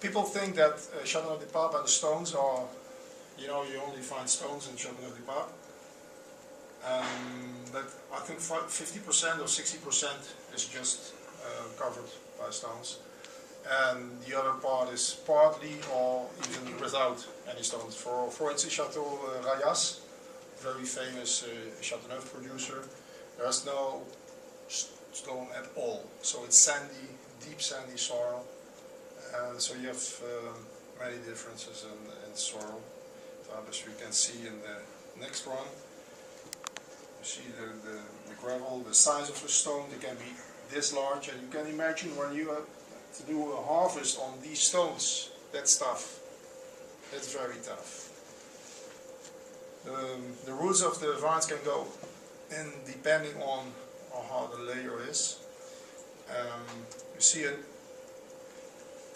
People think that Châteauneuf-du-Pape and the stones are, you know, you only find stones in Châteauneuf-du-Pape. But I think 50% or 60% is just covered by stones. And the other part is partly or even without any stones. For instance, Chateau Rayas, very famous Châteauneuf producer, there's no stone at all. So it's sandy, deep sandy soil. And so you have many differences in soil, as we can see in the next one. You see the gravel, the size of the stone, they can be this large, and you can imagine when you have to do a harvest on these stones, that stuff, that's very tough. The roots of the vines can go in depending on how the layer is. You see it.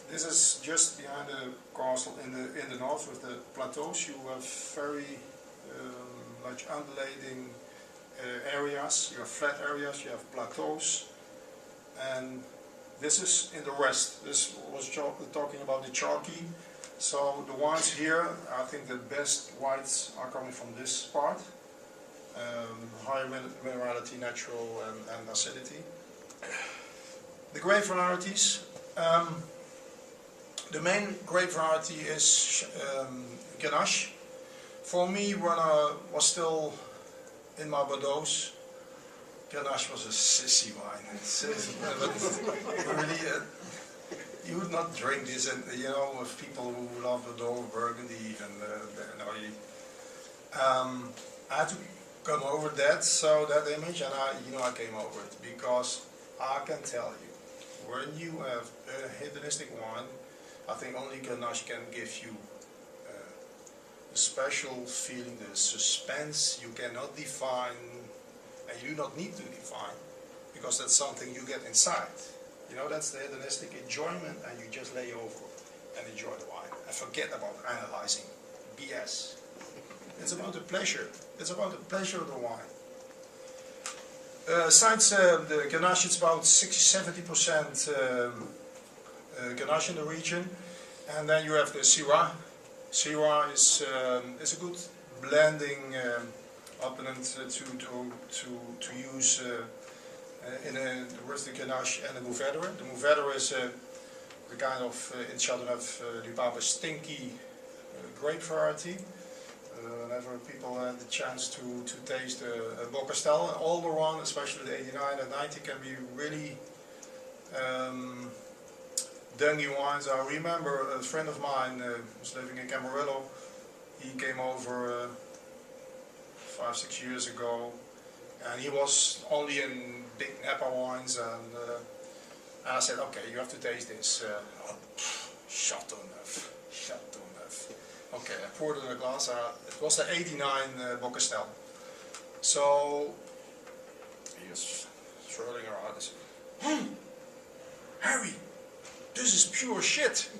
This is just behind the castle in the north with the plateaus. You have very much undulating areas. You have flat areas. You have plateaus, and this is in the west. This was talking about the chalky. So the wines here, I think the best whites are coming from this part. Higher minerality, natural, and acidity. The grape varieties. The main grape variety is Grenache. For me, when I was still in my Bordeaux, Grenache was a sissy wine. Really, you would not drink this, and you know, with people who love Bordeaux, Burgundy, and I had to come over that image, and I came over it because I can tell you, when you have a hedonistic wine, I think only Grenache can give you a special feeling, the suspense you cannot define, and you do not need to define, because that's something you get inside. You know, that's the hedonistic enjoyment, and you just lay over and enjoy the wine and forget about analyzing BS. It's about the pleasure. It's about the pleasure of the wine. Besides the Grenache, it's about 60–70% Grenache in the region, and then you have the Syrah. Syrah is a good blending opponent to use in with the Grenache and the Mourvèdre. The Mourvèdre is the kind of in Châteauneuf-du-Pape stinky grape variety. Whenever people had the chance to taste a Bocastel, an older one, especially the 89 and 90, can be really dungy wines. I remember a friend of mine was living in Camarillo. He came over 5–6 years ago, and he was only in big Napa wines, and I said, okay, you have to taste this. Châteauneuf. Okay, I poured it in a glass. It was the 89 Bocastel. So he was swirling around and said, Harry, this is pure shit.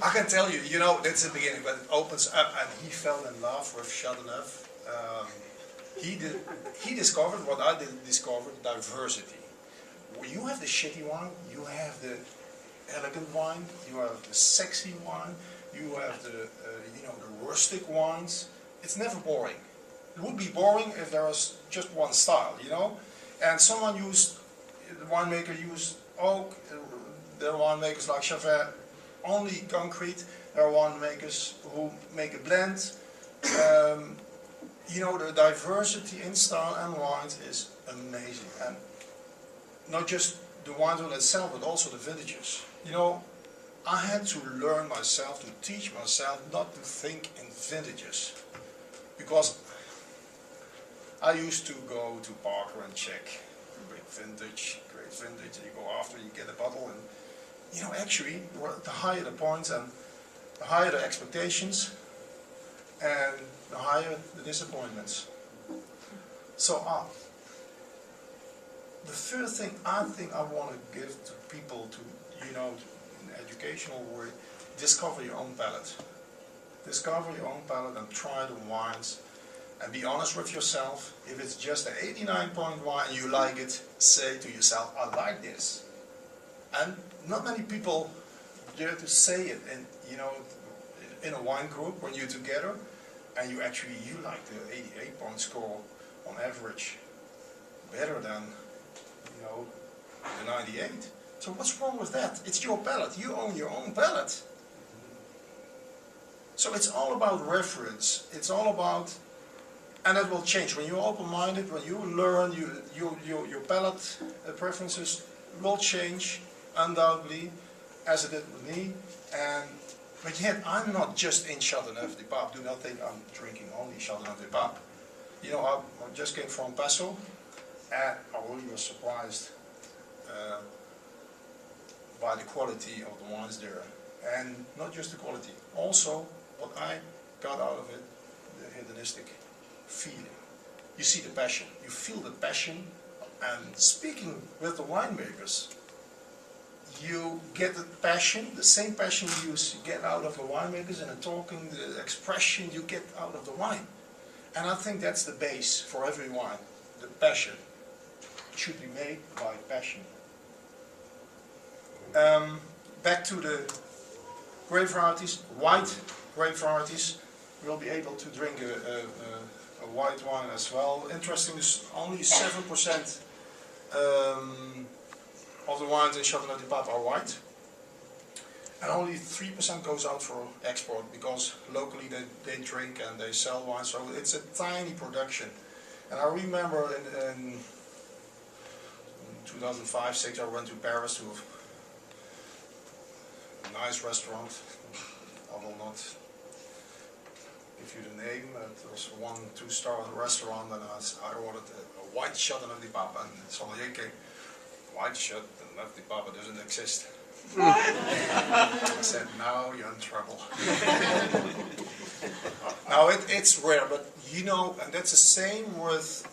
I can tell you, you know, that's the beginning, but it opens up, and he fell in love with Châteauneuf. He discovered what I didn't discover: diversity. You have the shitty wine, you have the elegant wine, you have the sexy wine, you have the the rustic wines. It's never boring. It would be boring if there was just one style, you know. And someone the winemaker used oak. There are winemakers like Chavert, only concrete. There are winemakers who make a blend. You know, the diversity in style and wines is amazing, and not just the wine itself, but also the vintages. You know, I had to learn myself, to teach myself not to think in vintages, because I used to go to Parker and check great vintage, and you go after, you get a bottle, and you know, actually, the higher the points and the higher the expectations, and the higher the disappointments. So the first thing I think I want to give to people, to in an educational way, discover your own palate. Discover your own palate and try the wines, and be honest with yourself. If it's just an 89-point wine and you like it, say to yourself, I like this. And not many people dare to say it, and you know, in a wine group when you're together, and you like the 88-point score on average, better than, you know, the 98. So what's wrong with that? It's your palate. You own your own palate. So it's all about reference. It's all about, and that will change when you're open-minded. When you learn, your palate preferences will change undoubtedly, as it did with me. But yet, I'm not just in Châteauneuf-du-Pape. Do not think I'm drinking only Châteauneuf-du-Pape. You know, I just came from Paso, and I really was surprised by the quality of the wines there. And not just the quality, also what I got out of it, the hedonistic feeling. You see the passion, you feel the passion, and speaking with the winemakers, you get the passion, the same passion you get out of the winemakers, and the talking, the expression you get out of the wine. And I think that's the base for every wine, the passion. It should be made by passion. Back to the grape varieties, white grape varieties. We'll be able to drink a white wine as well. Interesting, is only 7% of the wines in Châteauneuf-du-Pape are white. And only 3% goes out for export, because locally they drink and they sell wine, so it's a tiny production. And I remember in 2005-06 I went to Paris to a nice restaurant. I will not give you the name. It was a 1-2-star restaurant, and I ordered a white Châteauneuf-du-Pape, and the sommelier came, white Châteauneuf-du-Pape doesn't exist. I said, now you're in trouble. Now it's rare, but you know, and that's the same with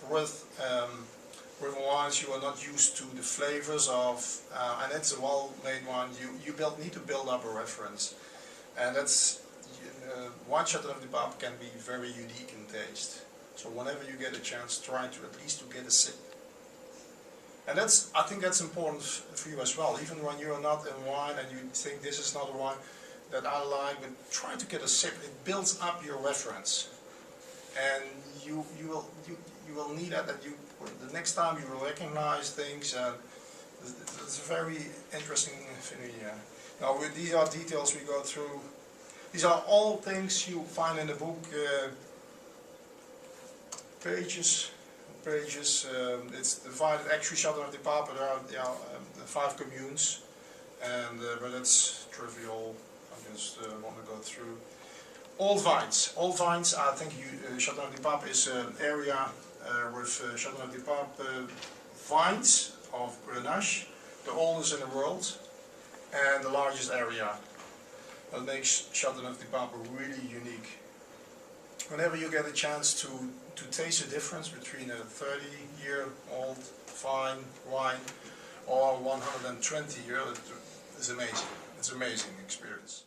wines. You are not used to the flavors of, and it's a well-made wine. You need to build up a reference, and that's white Châteauneuf-du-Pape can be very unique in taste. So whenever you get a chance, try to at least to get a sip. And I think that's important for you as well. Even when you're not in wine and you think this is not a wine that I like, but try to get a sip. It builds up your reference, and you will need that. The next time you will recognize things. It's a very interesting thing. Now, these are details we go through. These are all things you find in the book. Pages. It's divided. Actually, Châteauneuf-du-Pape, there are 5 communes, and but it's trivial. I just want to go through. Old vines. Old vines. I think Châteauneuf-du-Pape is an area with Châteauneuf-du-Pape vines of Grenache, the oldest in the world, and the largest area. That makes Châteauneuf-du-Pape really unique. Whenever you get a chance to taste the difference between a 30-year-old fine wine or 120-year, it's amazing. It's an amazing experience.